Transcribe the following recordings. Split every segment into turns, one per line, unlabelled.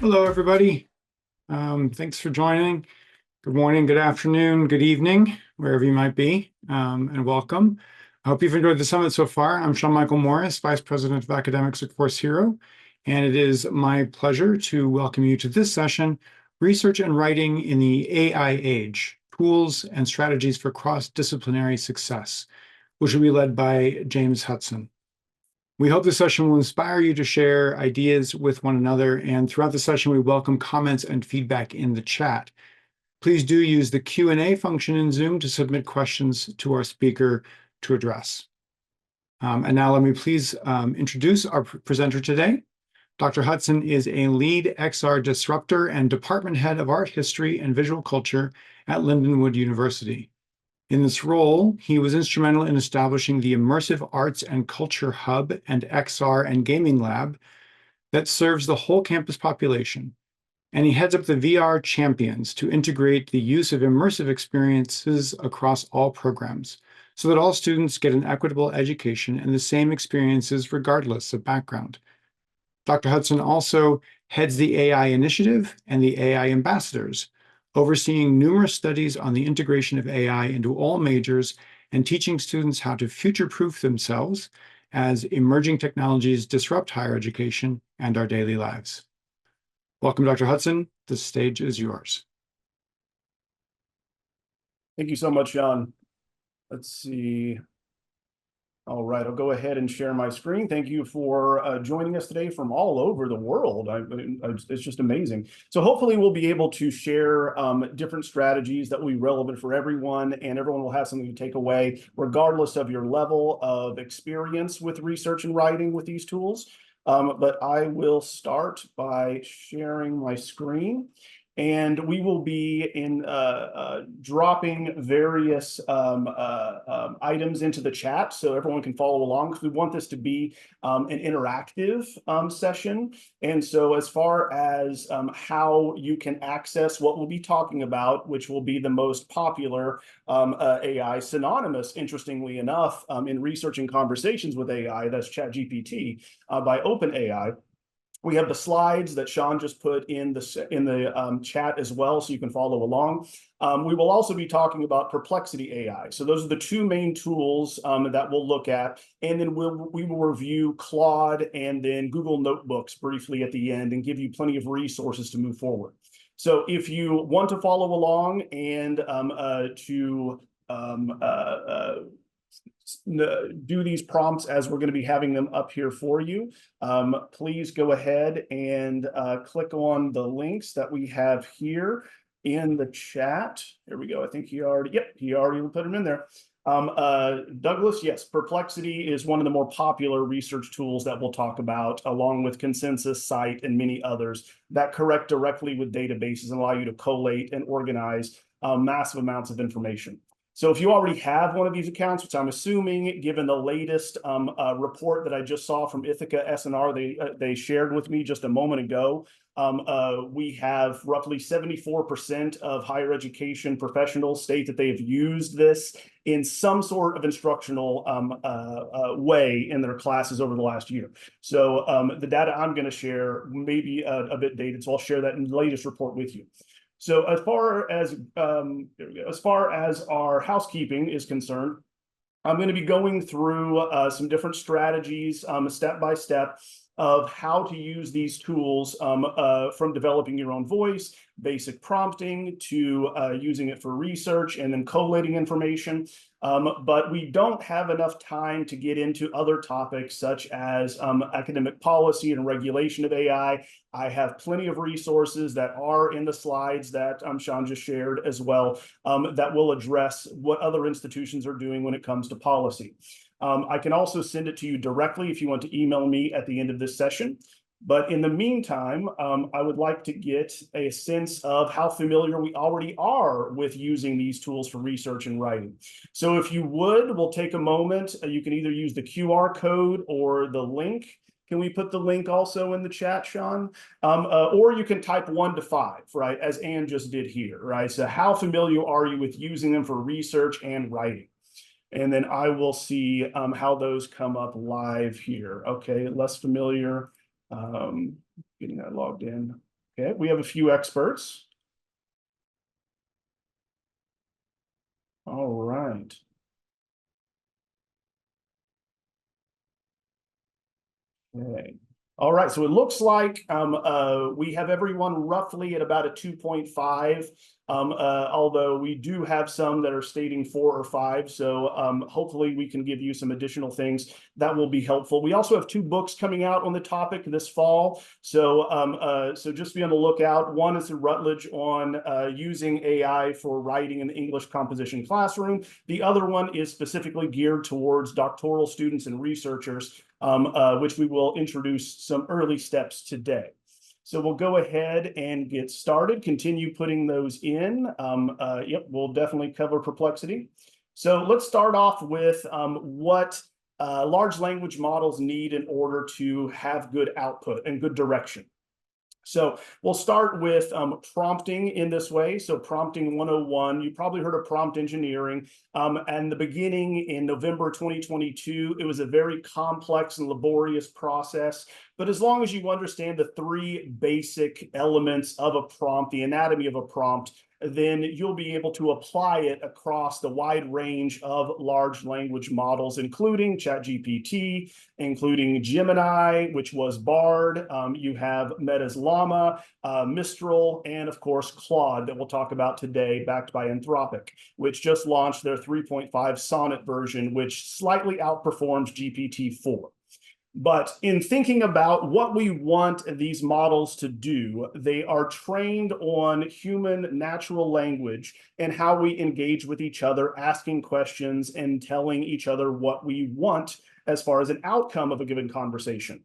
Hello, everybody. Thanks for joining. Good morning, good afternoon, good evening, wherever you might be, and welcome. I hope you've enjoyed the summit so far. I'm Sean Michael Morris, Vice President of Academics at Course Hero, and it is my pleasure to welcome you to this session, Research and Writing in the AI Age, Tools and Strategies for Cross-Disciplinary Success, which will be led by James Hudson. We hope the session will inspire you to share ideas with one another, and throughout the session, we welcome comments and feedback in the chat. Please do use the Q&A function in Zoom to submit questions to our speaker to address. And now let me please introduce our presenter today. Dr. Hudson is a lead XR disruptor and department head of art history and visual culture at Lindenwood University. In this role, he was instrumental in establishing the Immersive Arts and Culture Hub and XR and Gaming Lab that serves the whole campus population. And he heads up the VR Champions to integrate the use of immersive experiences across all programs so that all students get an equitable education and the same experiences regardless of background. Dr. Hudson also heads the AI Initiative and the AI Ambassadors, overseeing numerous studies on the integration of AI into all majors and teaching students how to future-proof themselves as emerging technologies disrupt higher education and our daily lives. Welcome, Dr. Hudson. The stage is yours.
Thank you so much, John. Let's see. All right, I'll go ahead and share my screen. Thank you for joining us today from all over the world. It's just amazing. So hopefully we'll be able to share different strategies that will be relevant for everyone, and everyone will have something to take away, regardless of your level of experience with research and writing with these tools. But I will start by sharing my screen. And we will be dropping various items into the chat so everyone can follow along, because we want this to be an interactive session. And so as far as how you can access what we'll be talking about, which will be the most popular AI synonymous, interestingly enough, in research and conversations with AI, that's ChatGPT by OpenAI. We have the slides that Sean just put in the chat as well, so you can follow along. We will also be talking about Perplexity AI. So those are the two main tools that we'll look at, and then we will review Claude and then Google Notebooks briefly at the end and give you plenty of resources to move forward. So if you want to follow along and do these prompts as we're going to be having them up here for you, please go ahead and click on the links that we have here in the chat. There we go. I think he already put them in there. Douglas, yes, Perplexity is one of the more popular research tools that we'll talk about, along with Consensus, Scite, and many others that correct directly with databases and allow you to collate and organize massive amounts of information. So if you already have one of these accounts, which I'm assuming, given the latest report that I just saw from Ithaca S&R, they shared with me just a moment ago, we have roughly 74% of higher education professionals state that they have used this in some sort of instructional way in their classes over the last year. So the data I'm going to share may be a bit dated, so I'll share that in the latest report with you. So as far as our housekeeping is concerned, I'm going to be going through some different strategies, step by step, of how to use these tools, from developing your own voice, basic prompting, to using it for research, and then collating information. But we don't have enough time to get into other topics such as academic policy and regulation of AI. I have plenty of resources that are in the slides that Sean just shared as well, that will address what other institutions are doing when it comes to policy. I can also send it to you directly if you want to email me at the end of this session. But in the meantime, I would like to get a sense of how familiar we already are with using these tools for research and writing. So if you would, we'll take a moment. You can either use the QR code or the link. Can we put the link also in the chat, Sean? Or you can type 1 to 5, right, as Anne just did here, right? So how familiar are you with using them for research and writing? And then I will see how those come up live here. Okay, less familiar. Getting that logged in. Okay, we have a few experts. All right. Okay. All right, so it looks like we have everyone roughly at about a 2.5, although we do have some that are stating 4 or 5. So hopefully we can give you some additional things that will be helpful. We also have 2 books coming out on the topic this fall. So so just be on the lookout. One is a Routledge on using AI for writing in the English composition classroom. The other one is specifically geared towards doctoral students and researchers, which we will introduce some early steps today. So we'll go ahead and get started, continue putting those in. Yep, we'll definitely cover perplexity. So let's start off with what large language models need in order to have good output and good direction. So we'll start with prompting in this way. So prompting 101, you probably heard of prompt engineering. And the beginning in November 2022, it was a very complex and laborious process. But as long as you understand the 3 basic elements of a prompt, the anatomy of a prompt, then you'll be able to apply it across the wide range of large language models, including ChatGPT, including Gemini, which was Bard. You have Meta's Llama, Mistral, and of course, Claude that we'll talk about today, backed by Anthropic, which just launched their 3.5 Sonnet version, which slightly outperforms GPT-4. But in thinking about what we want these models to do, they are trained on human natural language and how we engage with each other, asking questions and telling each other what we want as far as an outcome of a given conversation.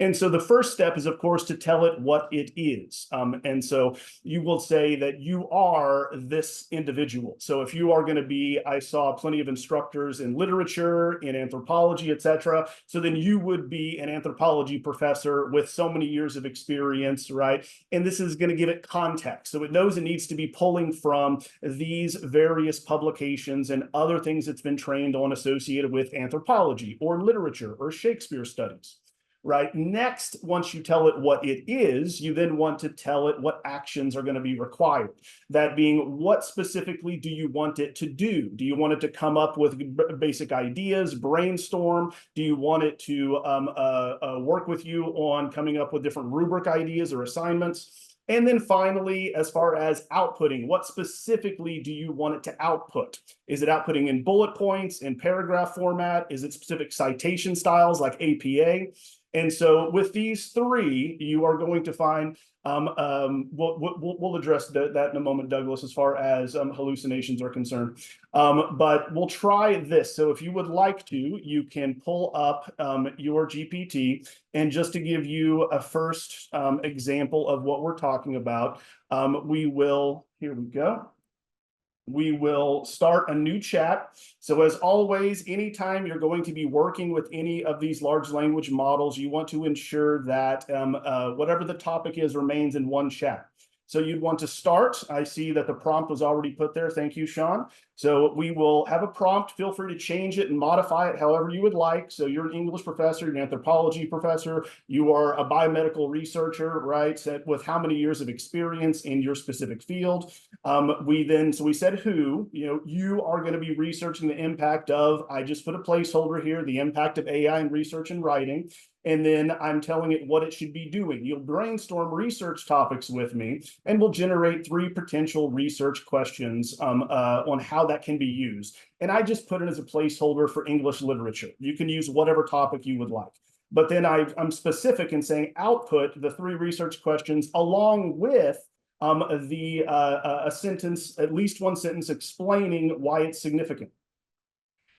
And so the first step is, of course, to tell it what it is. And so you will say that you are this individual. So if you are going to be, I saw plenty of instructors in literature, in anthropology, etc. So then you would be an anthropology professor with so many years of experience, right? And this is going to give it context. So it knows it needs to be pulling from these various publications and other things it's been trained on associated with anthropology or literature or Shakespeare studies. Right. Next, once you tell it what it is, you then want to tell it what actions are going to be required. That being, what specifically do you want it to do? Do you want it to come up with basic ideas, brainstorm? Do you want it to work with you on coming up with different rubric ideas or assignments? And then finally, as far as outputting, what specifically do you want it to output? Is it outputting in bullet points, in paragraph format? Is it specific citation styles like APA? And so with these 3, you are going to find, we'll address that in a moment, Douglas, as far as hallucinations are concerned. But we'll try this. So if you would like to, you can pull up your GPT. And just to give you a first example of what we're talking about, here we go. We will start a new chat. So as always, anytime you're going to be working with any of these large language models, you want to ensure that whatever the topic is remains in one chat. So you'd want to start. I see that the prompt was already put there. Thank you, Sean. So we will have a prompt. Feel free to change it and modify it however you would like. So you're an English professor, you're an anthropology professor, you are a biomedical researcher, right? With how many years of experience in your specific field. So we said who, you are going to be researching the impact of, I just put a placeholder here, the impact of AI in research and writing. And then I'm telling it what it should be doing. You'll brainstorm research topics with me, and we'll generate 3 potential research questions on how that can be used. And I just put it as a placeholder for English literature. You can use whatever topic you would like. But then I'm specific in saying output the 3 research questions along with a sentence, at least one sentence explaining why it's significant.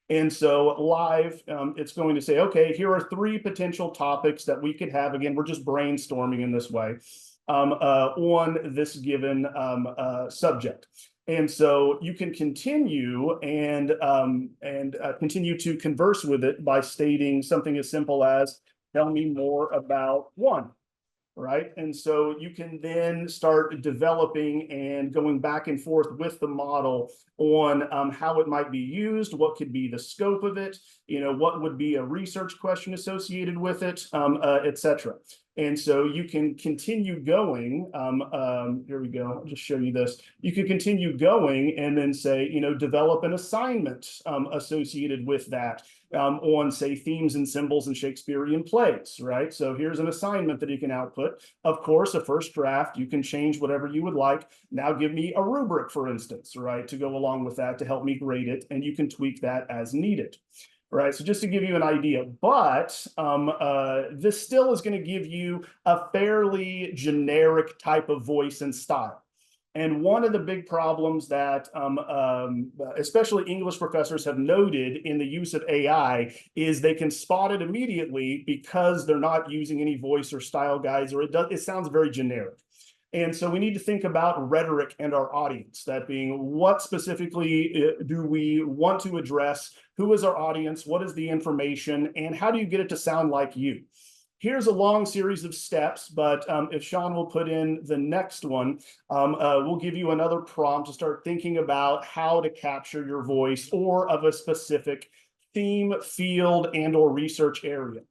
And so live, it's going to say, okay, here are 3 potential topics that we could have. Again, we're just brainstorming in this way on this given subject. And so you can continue and continue to converse with it by stating something as simple as, tell me more about 1. Right. And so you can then start developing and going back and forth with the model on how it might be used, what could be the scope of it, what would be a research question associated with it, etc. And so you can continue going. Here we go. I'll just show you this. You can continue going and then say, develop an assignment associated with that on, say, themes and symbols in Shakespearean plays, right? So here's an assignment that you can output. Of course, a first draft, you can change whatever you would like. Now give me a rubric, for instance, right, to go along with that to help me grade it, and you can tweak that as needed. Right, so just to give you an idea, but this still is going to give you a fairly generic type of voice and style. And one of the big problems that especially English professors have noted in the use of AI is they can spot it immediately because they're not using any voice or style guides, or it sounds very generic. And so we need to think about rhetoric and our audience, that being, what specifically do we want to address? Who is our audience? What is the information? And how do you get it to sound like you? Here's a long series of steps, but if Sean will put in the next one, we'll give you another prompt to start thinking about how to capture your voice or of a specific theme, field, and or research area.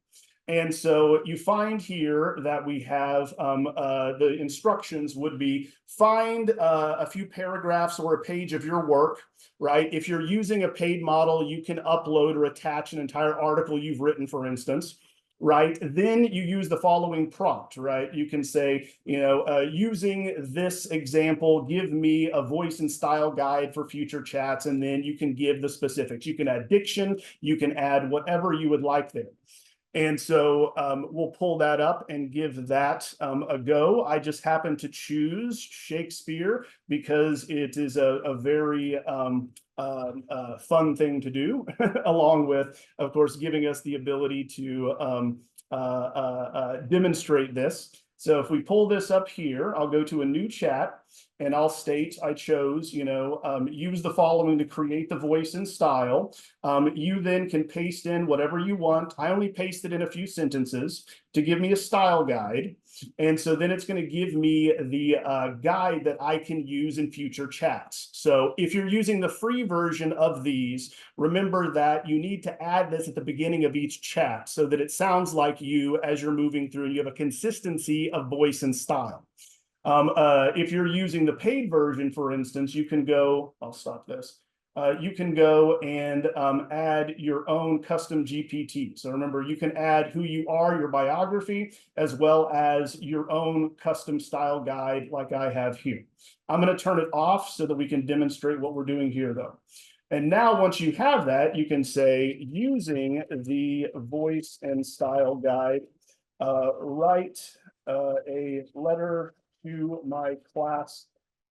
And so you find here that we have the instructions would be find a few paragraphs or a page of your work, right? If you're using a paid model, you can upload or attach an entire article you've written, for instance, right? Then you use the following prompt, right? You can say, using this example, give me a voice and style guide for future chats, and then you can give the specifics. You can add diction, you can add whatever you would like there. And so we'll pull that up and give that a go. I just happen to choose Shakespeare because it is a very fun thing to do, along with, of course, giving us the ability to demonstrate this. So if we pull this up here, I'll go to a new chat and I'll state I chose, use the following to create the voice and style. You then can paste in whatever you want. I only pasted in a few sentences to give me a style guide. And so then it's going to give me the guide that I can use in future chats. So if you're using the free version of these, remember that you need to add this at the beginning of each chat so that it sounds like you as you're moving through and you have a consistency of voice and style. If you're using the paid version, for instance, you can go, I'll stop this. You can go and add your own custom GPT. So remember, you can add who you are, your biography, as well as your own custom style guide like I have here. I'm going to turn it off so that we can demonstrate what we're doing here, though. And now once you have that, you can say, using the voice and style guide, write a letter to my class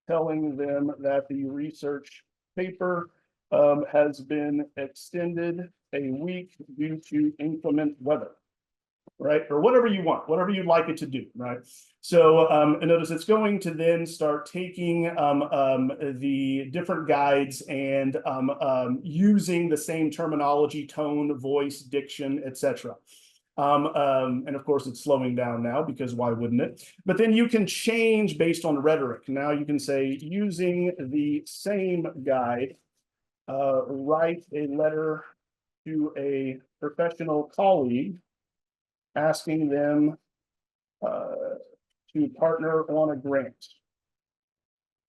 telling them that the research paper has been extended a week due to inclement weather, right? Or whatever you want, whatever you'd like it to do, right? So notice it's going to then start taking the different guides and using the same terminology, tone, voice, diction, etc. And of course, it's slowing down now because why wouldn't it? But then you can change based on rhetoric. Now you can say, using the same guide, write a letter to a professional colleague asking them to partner on a grant.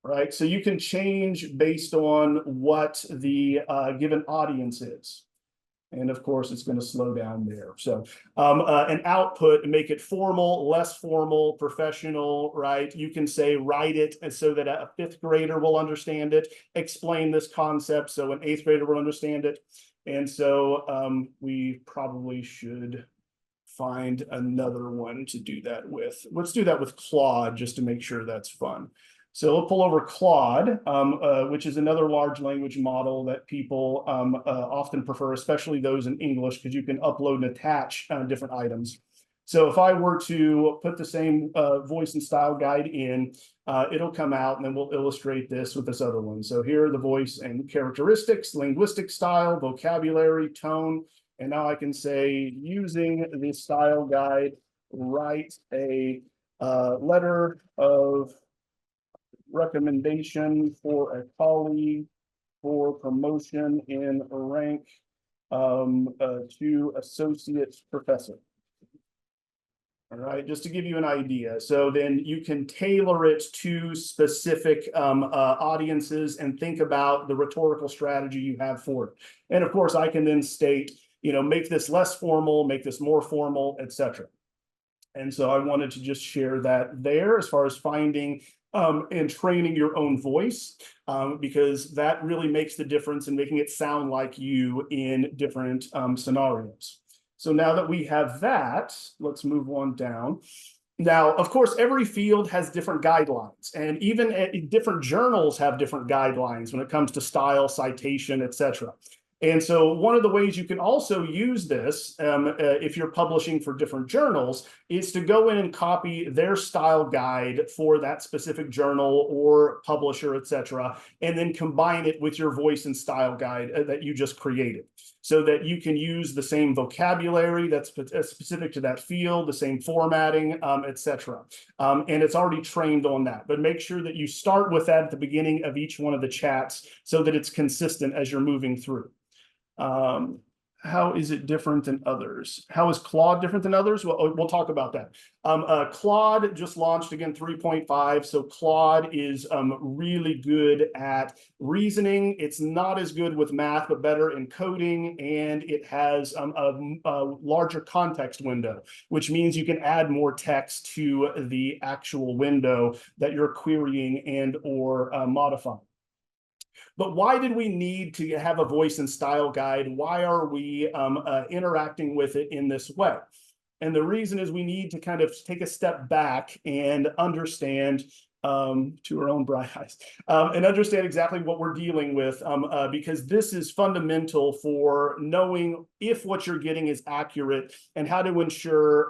Right, so you can change based on what the given audience is. And of course, it's going to slow down there. So an output, make it formal, less formal, professional, right? You can say, write it so that a fifth grader will understand it, explain this concept so an eighth grader will understand it. And so we probably should find another one to do that with. Let's do that with Claude just to make sure that's fun. So we'll pull over Claude, which is another large language model that people often prefer, especially those in English, because you can upload and attach different items. So if I were to put the same voice and style guide in, it'll come out, and then we'll illustrate this with this other one. So here are the voice and characteristics, linguistic style, vocabulary, tone. And now I can say, using the style guide, write a letter of recommendation for a colleague for promotion in rank to associate professor. All right, just to give you an idea. So then you can tailor it to specific audiences and think about the rhetorical strategy you have for it. And of course, I can then state, make this less formal, make this more formal, etc. And so I wanted to just share that there as far as finding and training your own voice, because that really makes the difference in making it sound like you in different scenarios. So now that we have that, let's move on down. Now, of course, every field has different guidelines, and even different journals have different guidelines when it comes to style, citation, etc. And so one of the ways you can also use this, if you're publishing for different journals, is to go in and copy their style guide for that specific journal or publisher, etc., and then combine it with your voice and style guide that you just created, so that you can use the same vocabulary that's specific to that field, the same formatting, etc. And it's already trained on that. But make sure that you start with that at the beginning of each one of the chats so that it's consistent as you're moving through. How is it different than others? How is Claude different than others? Well, we'll talk about that. Claude just launched again 3.5. So Claude is really good at reasoning. It's not as good with math, but better in coding. And it has a larger context window, which means you can add more text to the actual window that you're querying and or modifying. But why did we need to have a voice and style guide? Why are we interacting with it in this way? And the reason is we need to kind of take a step back and understand, to our own bright eyes, and understand exactly what we're dealing with, because this is fundamental for knowing if what you're getting is accurate and how to ensure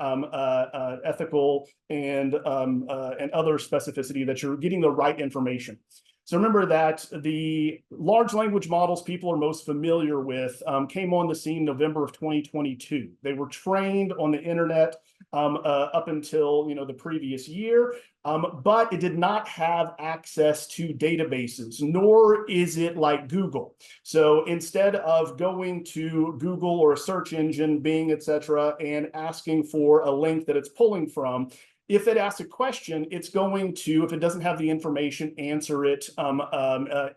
ethical and other specificity, that you're getting the right information. So remember that the large language models people are most familiar with came on the scene November of 2022. They were trained on the internet up until the previous year, but it did not have access to databases, nor is it like Google. So instead of going to Google or a search engine, Bing, etc., and asking for a link that it's pulling from, if it asks a question, it's going to, if it doesn't have the information, answer it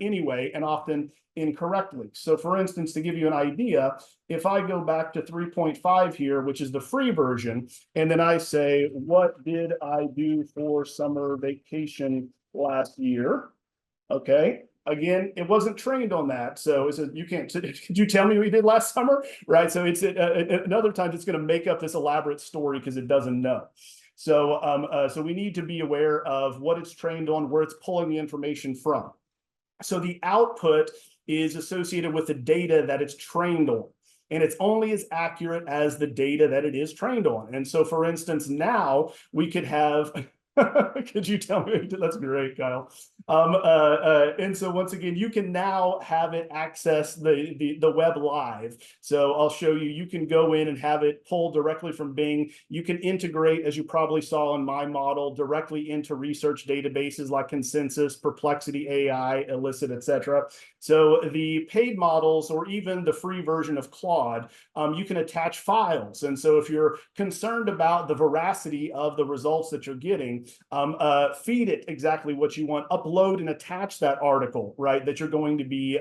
anyway, and often incorrectly. So for instance, to give you an idea, if I go back to 3.5 here, which is the free version, and then I say, what did I do for summer vacation last year? Okay. Again, it wasn't trained on that. So it says, you can't, could you tell me what you did last summer? Right. So it's another time it's going to make up this elaborate story because it doesn't know. So, so we need to be aware of what it's trained on, where it's pulling the information from. So the output is associated with the data that it's trained on, and it's only as accurate as the data that it is trained on. And so, for instance, now we could have, could you tell me? That's great, Kyle. And so once again, you can now have it access the web live. So I'll show you, you can go in and have it pull directly from Bing. You can integrate, as you probably saw in my model, directly into research databases like Consensus, Perplexity AI, Elicit, etc. So the paid models, or even the free version of Claude, you can attach files. And so if you're concerned about the veracity of the results that you're getting, feed it exactly what you want, upload and attach that article, right, that you're going to be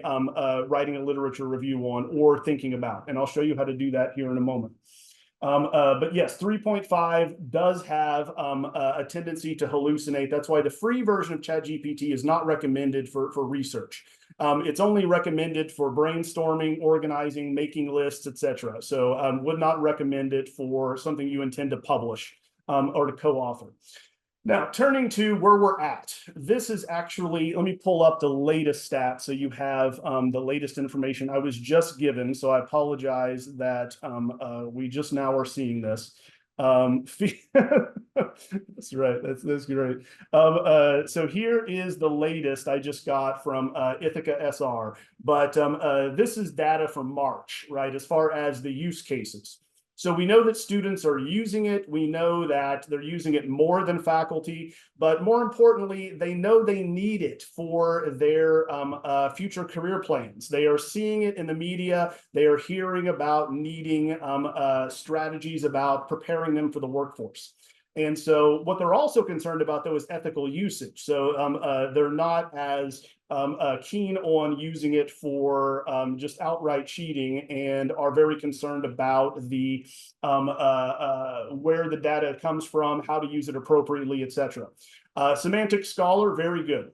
writing a literature review on or thinking about. And I'll show you how to do that here in a moment. But yes, 3.5 does have a tendency to hallucinate. That's why the free version of ChatGPT is not recommended for research. It's only recommended for brainstorming, organizing, making lists, etc. So would not recommend it for something you intend to publish or to co-author. Now, turning to where we're at, this is actually, let me pull up the latest stats so you have the latest information I was just given. So I apologize that we just now are seeing this. That's right, that's great. So here is the latest I just got from Ithaca SR, but this is data from March, right, as far as the use cases. So we know that students are using it. We know that they're using it more than faculty, but more importantly, they know they need it for their future career plans. They are seeing it in the media. They are hearing about needing strategies about preparing them for the workforce. And so what they're also concerned about, though, is ethical usage. So they're not as keen on using it for just outright cheating, and are very concerned about the where the data comes from, how to use it appropriately, etc. Semantic Scholar, very good.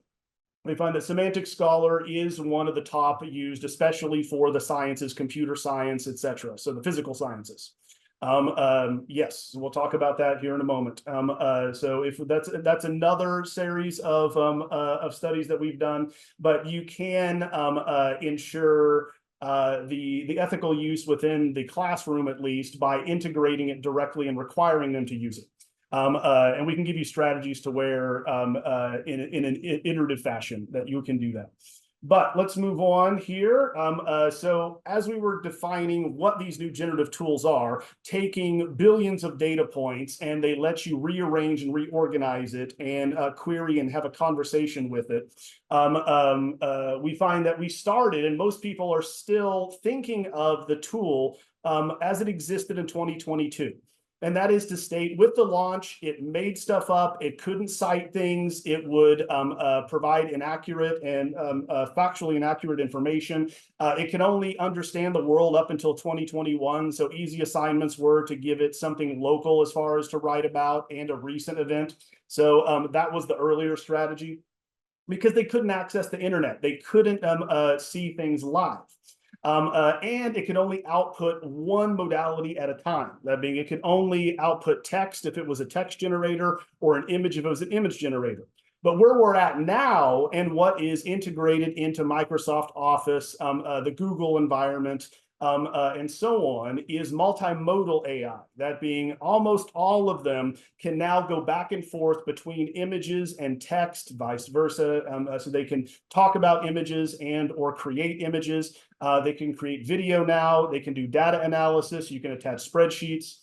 We find that Semantic Scholar is one of the top used, especially for the sciences, computer science, etc. So the physical sciences. Yes, we'll talk about that here in a moment. So if that's another series of studies that we've done, but you can ensure the ethical use within the classroom, at least, by integrating it directly and requiring them to use it. And we can give you strategies to where in an iterative fashion that you can do that. But let's move on here. So as we were defining what these new generative tools are, taking billions of data points, and they let you rearrange and reorganize it and query and have a conversation with it. We find that we started, and most people are still thinking of the tool as it existed in 2022. And that is to state, with the launch, it made stuff up. It couldn't cite things. It would provide inaccurate and factually inaccurate information. It can only understand the world up until 2021. So easy assignments were to give it something local as far as to write about and a recent event. So that was the earlier strategy, because they couldn't access the internet. They couldn't see things live. And it could only output one modality at a time. That being, it could only output text if it was a text generator, or an image if it was an image generator. But where we're at now, and what is integrated into Microsoft Office, the Google environment, and so on, is multimodal AI. That being, almost all of them can now go back and forth between images and text, vice versa. So they can talk about images and or create images. They can create video now. They can do data analysis. You can attach spreadsheets.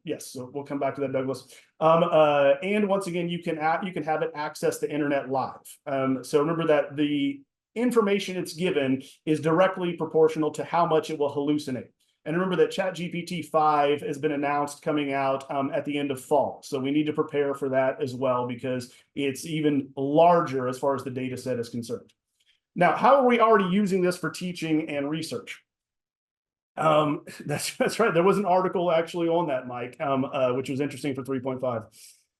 Yes, so we'll come back to that, Douglas. And once again, you can have it access the internet live. So remember that the information it's given is directly proportional to how much it will hallucinate. And remember that ChatGPT 5 has been announced coming out at the end of fall. So we need to prepare for that as well, because it's even larger as far as the data set is concerned. Now, how are we already using this for teaching and research? That's right. There was an article actually on that, Mike, which was interesting for 3.5.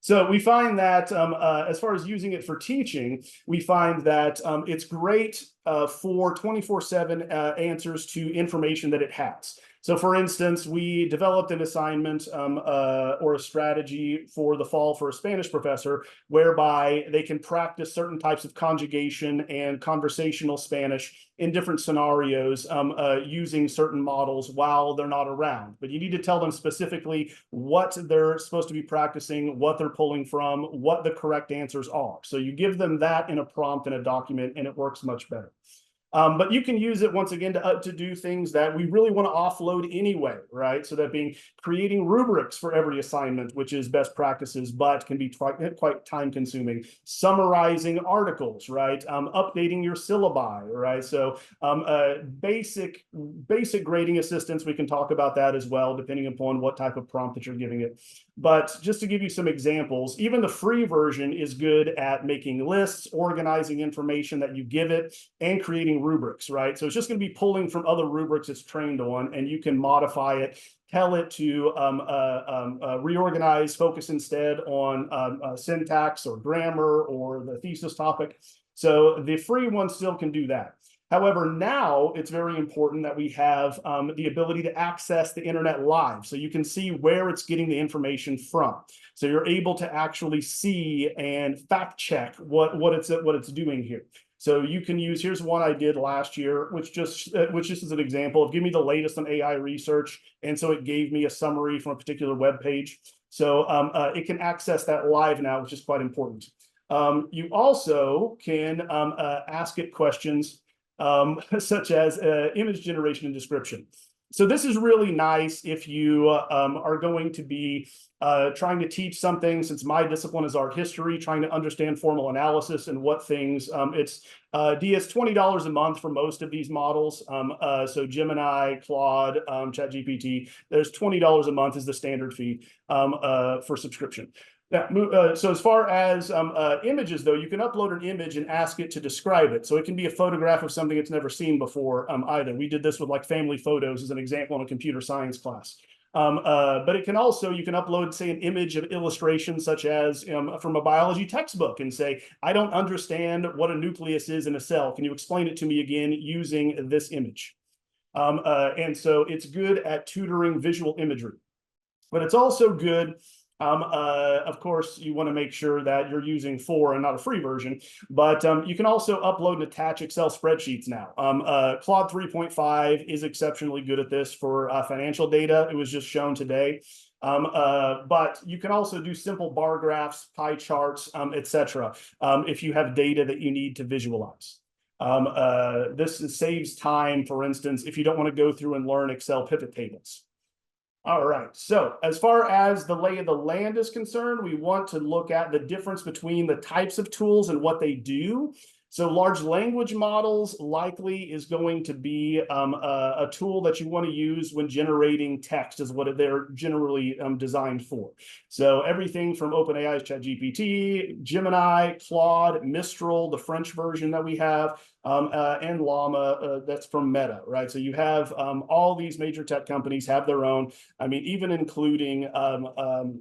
So we find that as far as using it for teaching, we find that it's great for 24/7 answers to information that it has. So for instance, we developed an assignment or a strategy for the fall for a Spanish professor, whereby they can practice certain types of conjugation and conversational Spanish in different scenarios using certain models while they're not around. But you need to tell them specifically what they're supposed to be practicing, what they're pulling from, what the correct answers are. So you give them that in a prompt in a document, and it works much better. But you can use it once again to do things that we really want to offload anyway, right? So that being creating rubrics for every assignment, which is best practices, but can be quite time consuming. Summarizing articles, right? Updating your syllabi, right? So basic grading assistance, we can talk about that as well, depending upon what type of prompt that you're giving it. But just to give you some examples, even the free version is good at making lists, organizing information that you give it, and creating rubrics, right? So it's just going to be pulling from other rubrics it's trained on, and you can modify it, tell it to reorganize, focus instead on syntax or grammar or the thesis topic. So the free one still can do that. However, now it's very important that we have the ability to access the internet live, so you can see where it's getting the information from. So you're able to actually see and fact check what it's doing here. So you can use, here's one I did last year, which just is an example of give me the latest on AI research. And so it gave me a summary from a particular web page. So it can access that live now, which is quite important. You also can ask it questions such as image generation and description. So this is really nice if you are going to be trying to teach something, since my discipline is art history, trying to understand formal analysis and what things, it's $20 a month for most of these models. So Gemini, Claude, ChatGPT, there's $20 a month is the standard fee for subscription. So as far as images, though, you can upload an image and ask it to describe it. So it can be a photograph of something it's never seen before either. We did this with like family photos as an example in a computer science class. But it can also, you can upload, say, an image of illustration such as from a biology textbook and say, I don't understand what a nucleus is in a cell. Can you explain it to me again using this image? And so it's good at tutoring visual imagery. But it's also good, of course, you want to make sure that you're using for and not a free version, but you can also upload and attach Excel spreadsheets now. Claude 3.5 is exceptionally good at this for financial data. It was just shown today. But you can also do simple bar graphs, pie charts, etc. If you have data that you need to visualize. This saves time, for instance, if you don't want to go through and learn Excel pivot tables. All right, so as far as the lay of the land is concerned, we want to look at the difference between the types of tools and what they do. So large language models likely is going to be a tool that you want to use when generating text, is what they're generally designed for. So everything from OpenAI's ChatGPT, Gemini, Claude, Mistral, the French version that we have, and Llama, that's from Meta, right? So you have all these major tech companies have their own. I mean, even including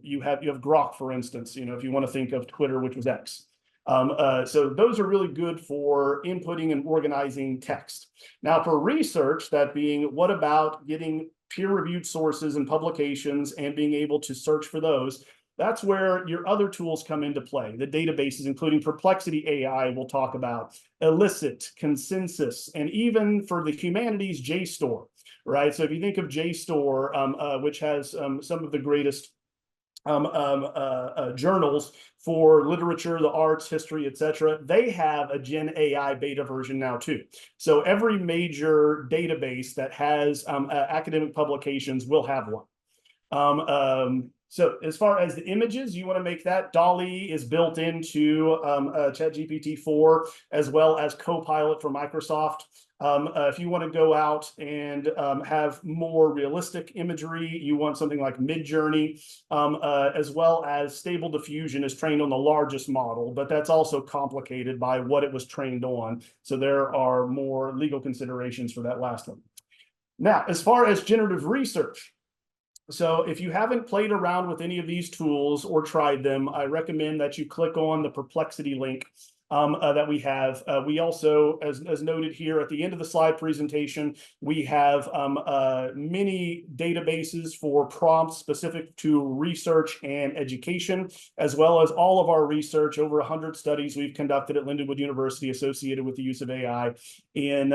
you have Grok, for instance. You know, if you want to think of Twitter, which was X. So those are really good for inputting and organizing text. Now, for research, that being, what about getting peer-reviewed sources and publications and being able to search for those? That's where your other tools come into play. The databases, including Perplexity AI, we'll talk about, Elicit, Consensus, and even for the humanities, JSTOR, right? So if you think of JSTOR, which has some of the greatest journals for literature, the arts, history, etc., they have a Gen AI beta version now too. So every major database that has academic publications will have one. So as far as the images, you want to make that. DALL-E is built into ChatGPT 4, as well as Copilot for Microsoft. If you want to go out and have more realistic imagery, you want something like Midjourney, as well as Stable Diffusion is trained on the largest model, but that's also complicated by what it was trained on. So there are more legal considerations for that last one. Now, as far as generative research, so if you haven't played around with any of these tools or tried them, I recommend that you click on the Perplexity link that we have. We also, as noted here at the end of the slide presentation, we have many databases for prompts specific to research and education, as well as all of our research, over 100 studies we've conducted at Lindenwood University associated with the use of AI in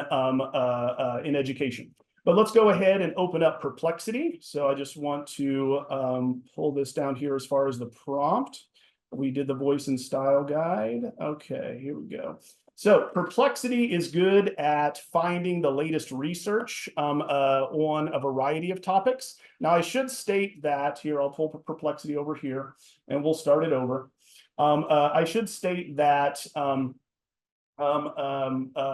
education. But let's go ahead and open up Perplexity. So I just want to pull this down here as far as the prompt. We did the voice and style guide. Okay, here we go. So Perplexity is good at finding the latest research on a variety of topics. Now, I should state that here, I'll pull Perplexity over here and we'll start it over. I should state that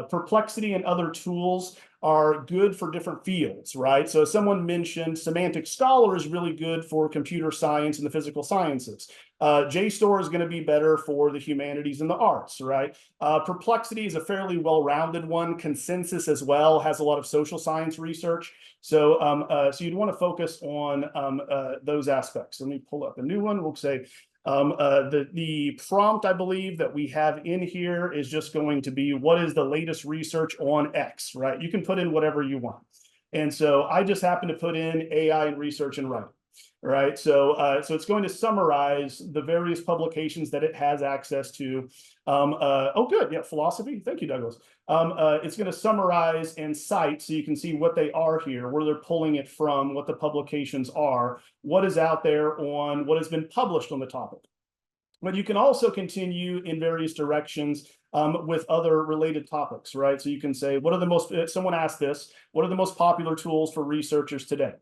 Perplexity and other tools are good for different fields, right? So someone mentioned Semantic Scholar is really good for computer science and the physical sciences. JSTOR is going to be better for the humanities and the arts, right? Perplexity is a fairly well-rounded one. Consensus as well has a lot of social science research. So, so you'd want to focus on those aspects. Let me pull up a new one. We'll say, the prompt, I believe, that we have in here is just going to be, what is the latest research on X, right? You can put in whatever you want. And so I just happen to put in AI and research and writing, right? So, so it's going to summarize the various publications that it has access to. Oh, good. Yeah, philosophy. Thank you, Douglas. It's going to summarize and cite so you can see what they are here, where they're pulling it from, what the publications are, what is out there on what has been published on the topic. But you can also continue in various directions with other related topics, right? So you can say, what are the most, someone asked this, what are the most popular tools for researchers today?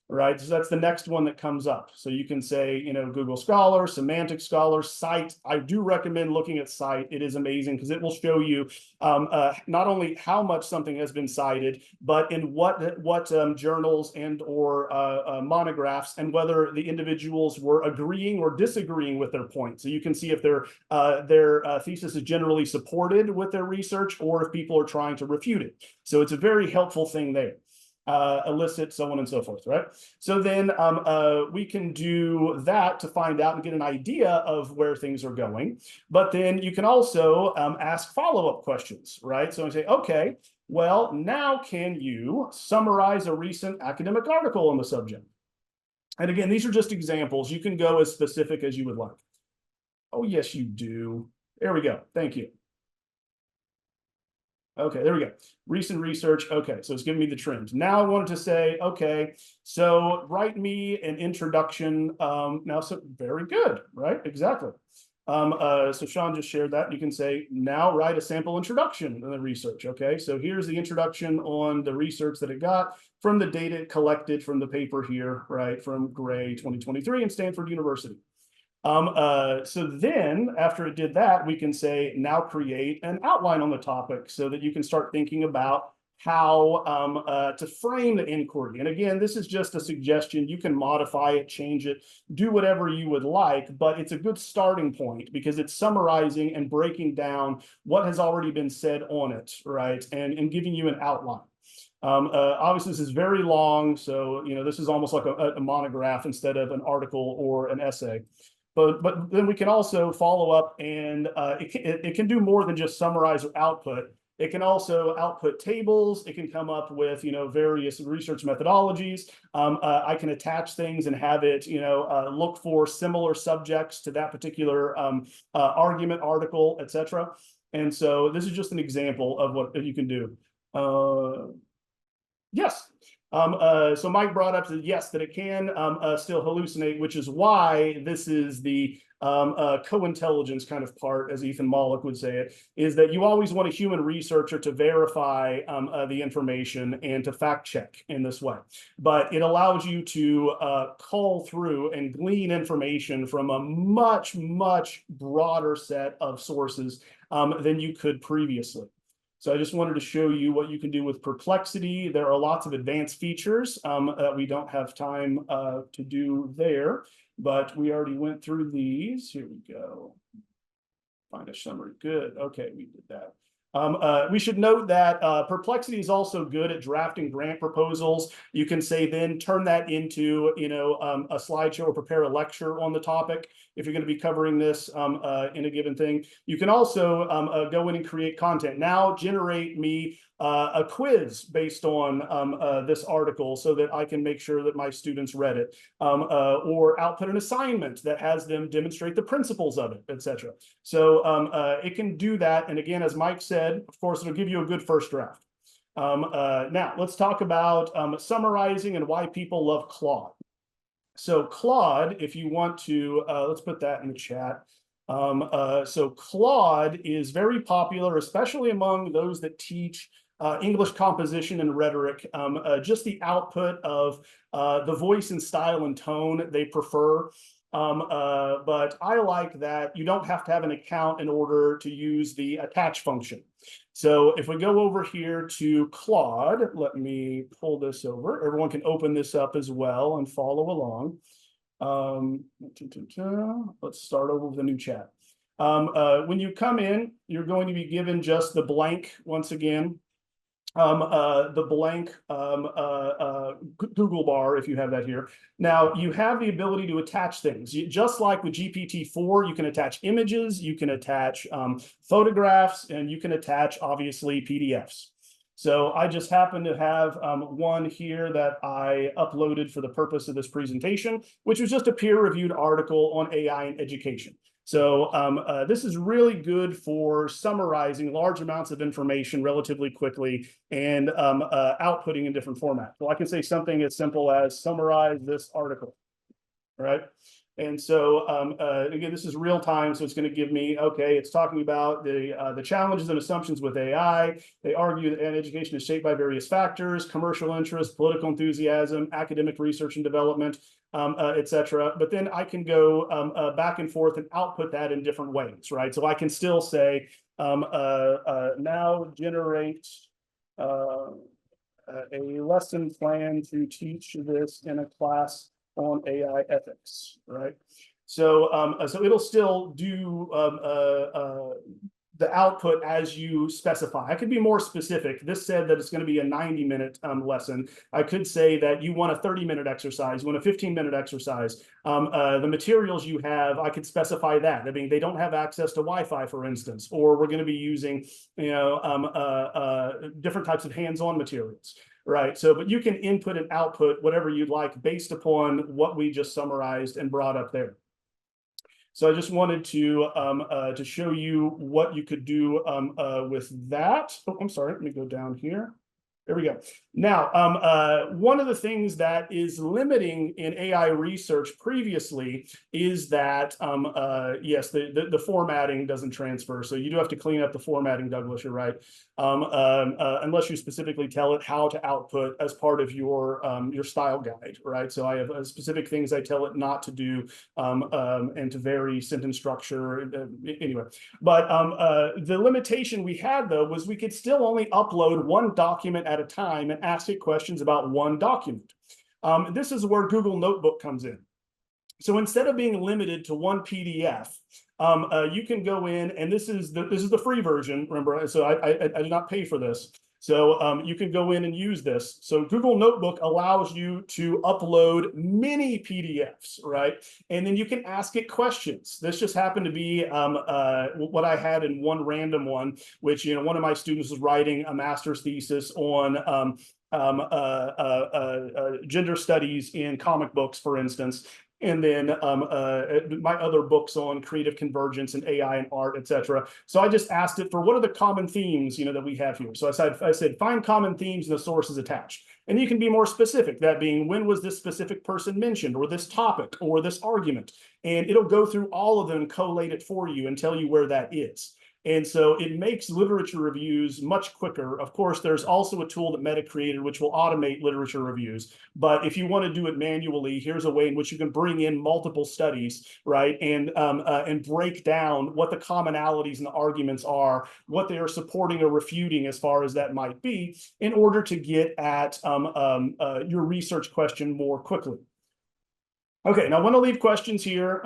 Right, so that's the next one that comes up. So you can say, you know, Google Scholar, Semantic Scholar, Cite. I do recommend looking at Cite. It is amazing because it will show you not only how much something has been cited, but in what journals and or monographs, and whether the individuals were agreeing or disagreeing with their point. So you can see if their thesis is generally supported with their research, or if people are trying to refute it. So it's a very helpful thing there. Elicit, so on and so forth, right? So then we can do that to find out and get an idea of where things are going. But then you can also ask follow-up questions, right? So I say, okay, well, now can you summarize a recent academic article on the subject? And again, these are just examples. You can go as specific as you would like. Oh, yes, you do. There we go. Thank you. Okay, there we go. Recent research. Okay, so it's giving me the trends. Now I wanted to say, okay, so write me an introduction. Now, so very good, right? Exactly. So Sean just shared that. You can say, now write a sample introduction to the research. Okay, so here's the introduction on the research that it got from the data it collected from the paper here, right, from Gray 2023 in Stanford University. So then after it did that, we can say, now create an outline on the topic so that you can start thinking about how to frame the inquiry. And again, this is just a suggestion. You can modify it, change it, do whatever you would like, but it's a good starting point because it's summarizing and breaking down what has already been said on it, right? And giving you an outline. Obviously, this is very long, so you know this is almost like a monograph instead of an article or an essay. But then we can also follow up, and it can do more than just summarize or output. It can also output tables. It can come up with, you know, various research methodologies. I can attach things and have it, you know, look for similar subjects to that particular argument, article, etc. And so this is just an example of what you can do. Yes. So Mike brought up that yes, that it can still hallucinate, which is why this is the co-intelligence kind of part, as Ethan Mollick would say it, is that you always want a human researcher to verify the information and to fact check in this way. But it allows you to cull through and glean information from a much, much broader set of sources than you could previously. So I just wanted to show you what you can do with Perplexity. There are lots of advanced features that we don't have time to do there, but we already went through these. Here we go. Find a summary. Good. Okay, we did that. We should note that Perplexity is also good at drafting grant proposals. You can say then turn that into, you know, a slideshow or prepare a lecture on the topic if you're going to be covering this in a given thing. You can also go in and create content. Now generate me a quiz based on this article so that I can make sure that my students read it, or output an assignment that has them demonstrate the principles of it, etc. So it can do that. And again, as Mike said, of course, it'll give you a good first draft. Now, let's talk about summarizing and why people love Claude. So Claude, if you want to, let's put that in the chat. So Claude is very popular, especially among those that teach English composition and rhetoric. Just the output of the voice and style and tone they prefer. But I like that you don't have to have an account in order to use the attach function. So if we go over here to Claude, let me pull this over. Everyone can open this up as well and follow along. Let's start over with a new chat. When you come in, you're going to be given just the blank once again. The blank Google bar, if you have that here. Now, you have the ability to attach things. Just like with GPT-4, you can attach images, you can attach photographs, and you can attach, obviously, PDFs. So I just happen to have one here that I uploaded for the purpose of this presentation, which was just a peer-reviewed article on AI in education. So this is really good for summarizing large amounts of information relatively quickly and outputting in different formats. So I can say something as simple as summarize this article, right? And so again, this is real time, so it's going to give me, okay, it's talking about the challenges and assumptions with AI. They argue that education is shaped by various factors: commercial interest, political enthusiasm, academic research and development, etc. But then I can go back and forth and output that in different ways, right? So I can still say, now generate a lesson plan to teach this in a class on AI ethics, right? So, so it'll still do the output as you specify. I could be more specific. This said that it's going to be a 90-minute lesson. I could say that you want a 30-minute exercise, you want a 15-minute exercise. The materials you have, I could specify that. I mean, they don't have access to Wi-Fi, for instance, or we're going to be using, different types of hands-on materials. Right. So, but you can input and output whatever you'd like based upon what we just summarized and brought up there. So I just wanted to show you what you could do with that. Oh, I'm sorry. Let me go down here. There we go. Now, one of the things that is limiting in AI research previously is that, yes, the formatting doesn't transfer. So you do have to clean up the formatting, Douglas, you're right. Unless you specifically tell it how to output as part of your style guide, right? So I have specific things I tell it not to do and to vary sentence structure. Anyway, but the limitation we had, though, was we could still only upload one document at a time and ask it questions about one document. This is where Google Notebook comes in. So instead of being limited to one PDF, you can go in, and this is the free version. Remember, so I did not pay for this. So you can go in and use this. So Google Notebook allows you to upload many PDFs, right? And then you can ask it questions. This just happened to be what I had in one random one, which, one of my students was writing a master's thesis on gender studies in comic books, for instance. And then my other books on creative convergence and AI and art, etc. So I just asked it for what are the common themes, that we have here. So I said, find common themes and the sources attached. And you can be more specific, that being, when was this specific person mentioned, or this topic, or this argument? And it'll go through all of them and collate it for you and tell you where that is. And so it makes literature reviews much quicker. Of course, there's also a tool that Meta created, which will automate literature reviews. But if you want to do it manually, here's a way in which you can bring in multiple studies, right? And break down what the commonalities and the arguments are, what they are supporting or refuting as far as that might be, in order to get at your research question more quickly. Okay, now I want to leave questions here.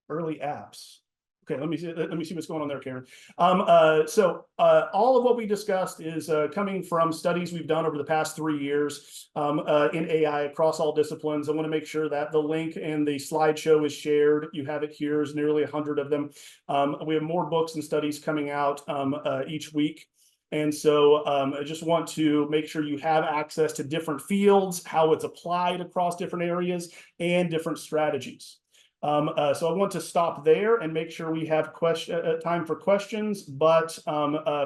Early apps. Okay, let me see what's going on there, Karen. So all of what we discussed is coming from studies we've done over the past 3 years in AI across all disciplines. I want to make sure that the link and the slideshow is shared. You have it here. There's nearly 100 of them. We have more books and studies coming out each week. And so I just want to make sure you have access to different fields, how it's applied across different areas, and different strategies. So I want to stop there and make sure we have time for questions, but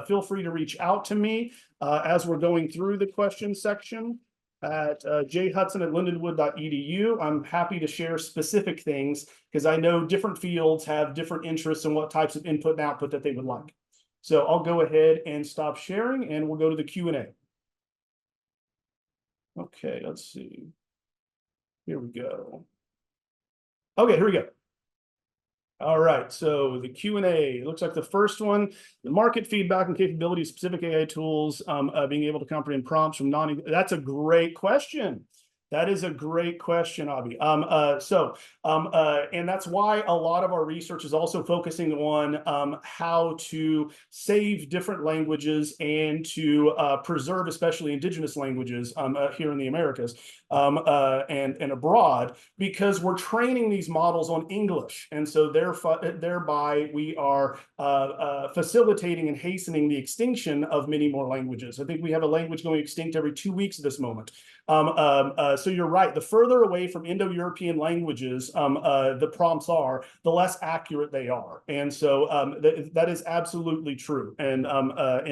feel free to reach out to me as we're going through the question section at jhudson@lindenwood.edu. I'm happy to share specific things because I know different fields have different interests in what types of input and output that they would like. So I'll go ahead and stop sharing and we'll go to the Q&A. Okay, let's see. Here we go. Okay, here we go. All right, so the Q&A, looks like the first one, the market feedback and capability of specific AI tools, being able to comprehend prompts from that's a great question. That is a great question, Avi. And that's why a lot of our research is also focusing on how to save different languages and to preserve especially indigenous languages here in the Americas and abroad, because we're training these models on English. And so thereby we are facilitating and hastening the extinction of many more languages. I think we have a language going extinct every 2 weeks at this moment. So you're right. The further away from Indo-European languages the prompts are, the less accurate they are. And so that is absolutely true and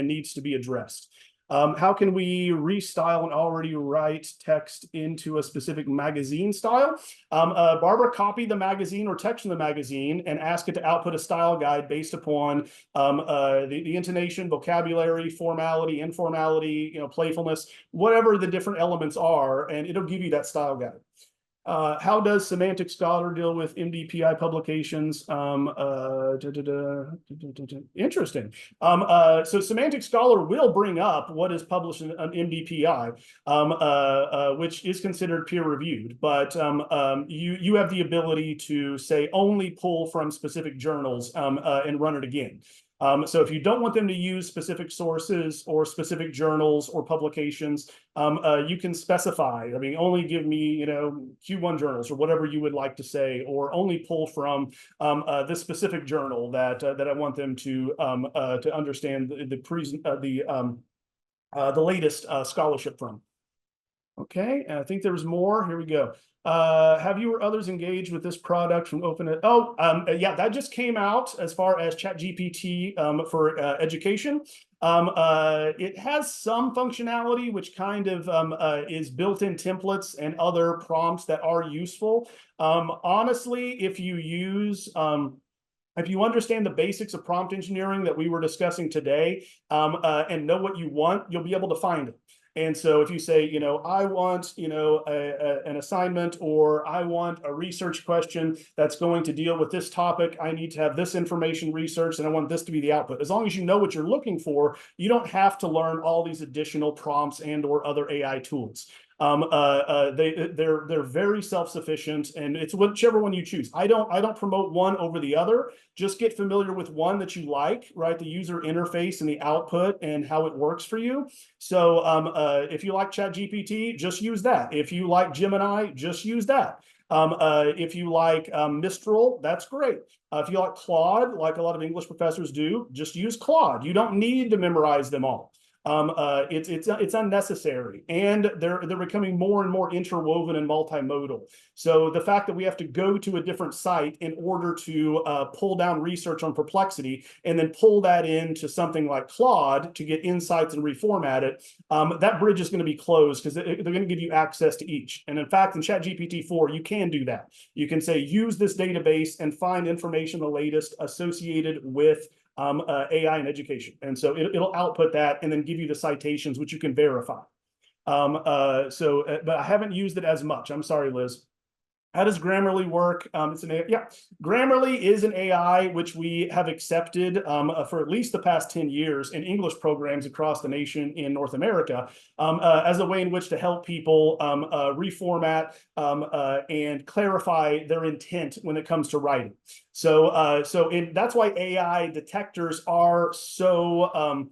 needs to be addressed. How can we restyle an already write text into a specific magazine style? Barbara, copy the magazine or text from the magazine and ask it to output a style guide based upon the intonation, vocabulary, formality, informality, playfulness, whatever the different elements are, and it'll give you that style guide. How does Semantic Scholar deal with MDPI publications? Interesting. So Semantic Scholar will bring up what is published in MDPI, which is considered peer-reviewed, but you have the ability to say only pull from specific journals and run it again. So if you don't want them to use specific sources or specific journals or publications, you can specify, only give me, Q1 journals or whatever you would like to say, or only pull from this specific journal that I want them to understand the latest scholarship from. Okay, and I think there was more. Here we go. Have you or others engaged with this product from OpenEd? Oh, yeah, that just came out as far as ChatGPT for education. It has some functionality which kind of is built-in templates and other prompts that are useful. Honestly, if you understand the basics of prompt engineering that we were discussing today and know what you want, you'll be able to find it. And so if you say, I want, an assignment, or I want a research question that's going to deal with this topic, I need to have this information researched, and I want this to be the output. As long as you know what you're looking for, you don't have to learn all these additional prompts and or other AI tools. They're very self-sufficient, and it's whichever one you choose. I don't promote one over the other. Just get familiar with one that you like, right? The user interface and the output and how it works for you. So if you like ChatGPT, just use that. If you like Gemini, just use that. If you like Mistral, that's great. If you like Claude, like a lot of English professors do, just use Claude. You don't need to memorize them all. It's unnecessary, and they're becoming more and more interwoven and multimodal. So the fact that we have to go to a different site in order to pull down research on Perplexity and then pull that into something like Claude to get insights and reformat it, that bridge is going to be closed because they're going to give you access to each. And in fact, in ChatGPT 4, you can do that. You can say, use this database and find information the latest associated with AI in education. And so it'll output that and then give you the citations, which you can verify. But I haven't used it as much. I'm sorry, Liz. How does Grammarly work? It's an AI. Yeah, Grammarly is an AI which we have accepted for at least the past 10 years in English programs across the nation in North America as a way in which to help people reformat and clarify their intent when it comes to writing. So that's why AI detectors are so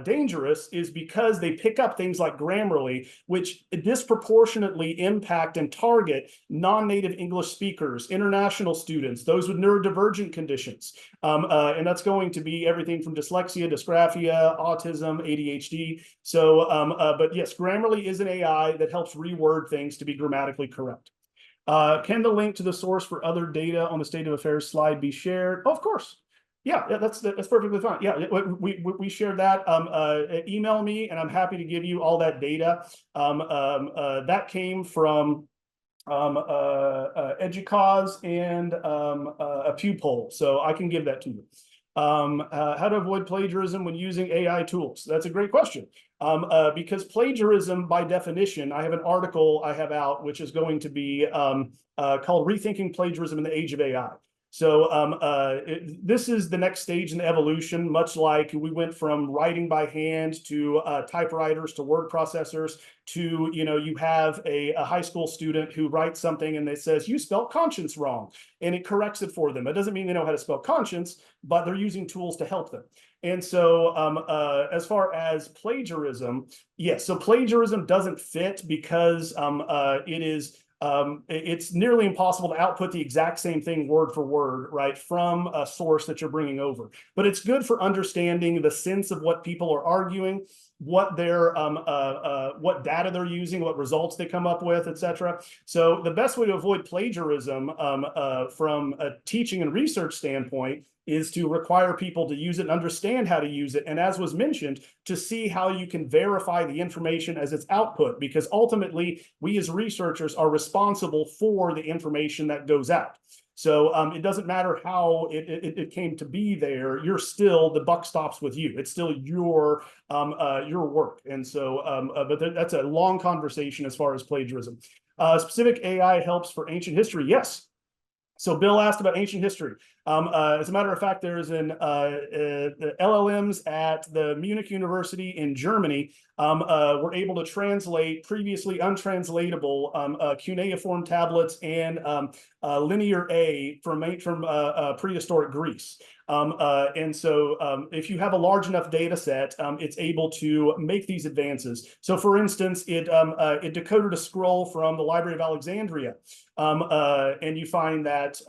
dangerous, is because they pick up things like Grammarly, which disproportionately impact and target non-native English speakers, international students, those with neurodivergent conditions. And that's going to be everything from dyslexia, dysgraphia, autism, ADHD. So, but yes, Grammarly is an AI that helps reword things to be grammatically correct. Can the link to the source for other data on the state of affairs slide be shared? Oh, of course. Yeah, that's perfectly fine. Yeah, we shared that. Email me, and I'm happy to give you all that data. That came from EDUCAUSE and a Pew poll, so I can give that to you. How to avoid plagiarism when using AI tools? That's a great question. Because plagiarism, by definition, I have an article I have out, which is going to be called Rethinking Plagiarism in the Age of AI. So this is the next stage in the evolution, much like we went from writing by hand to typewriters to word processors to, you have a high school student who writes something and they says, you spelled conscience wrong, and it corrects it for them. It doesn't mean they know how to spell conscience, but they're using tools to help them. And so as far as plagiarism, yes, so plagiarism doesn't fit because it's nearly impossible to output the exact same thing word for word, right, from a source that you're bringing over. But it's good for understanding the sense of what people are arguing, what what data they're using, what results they come up with, etc. So the best way to avoid plagiarism from a teaching and research standpoint is to require people to use it and understand how to use it. And as was mentioned, to see how you can verify the information as its output, because ultimately we as researchers are responsible for the information that goes out. So it doesn't matter how it came to be there. You're still, the buck stops with you. It's still your work. And so, but that's a long conversation as far as plagiarism. Specific AI helps for ancient history. Yes. So Bill asked about ancient history. As a matter of fact, there's an LLMs at the Munich University in Germany were able to translate previously untranslatable cuneiform tablets and linear A from prehistoric Greece. And so if you have a large enough data set, it's able to make these advances. So for instance, it decoded a scroll from the Library of Alexandria. And you find that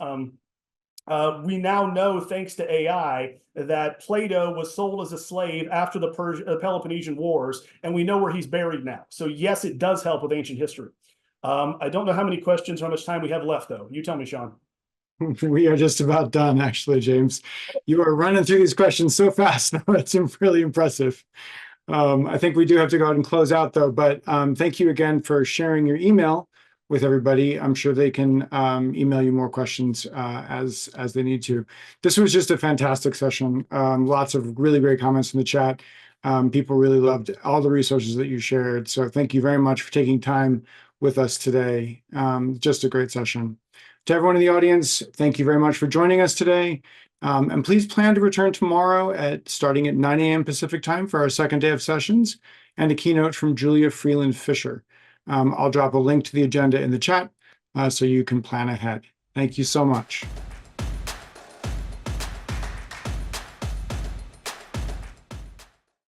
we now know, thanks to AI, that Plato was sold as a slave after the Peloponnesian Wars, and we know where he's buried now. So yes, it does help with ancient history. I don't know how many questions or how much time we have left, though. You tell me, Sean.
We are just about done, actually, James. You are running through these questions so fast. That's really impressive. I think we do have to go ahead and close out, though, but thank you again for sharing your email with everybody. I'm sure they can email you more questions as they need to. This was just a fantastic session. Lots of really great comments in the chat. People really loved all the resources that you shared. So thank you very much for taking time with us today. Just a great session. To everyone in the audience, thank you very much for joining us today. And please plan to return tomorrow starting at 9 a.m. Pacific time for our second day of sessions and a keynote from Julia Freeland Fisher. I'll drop a link to the agenda in the chat so you can plan ahead. Thank you so much.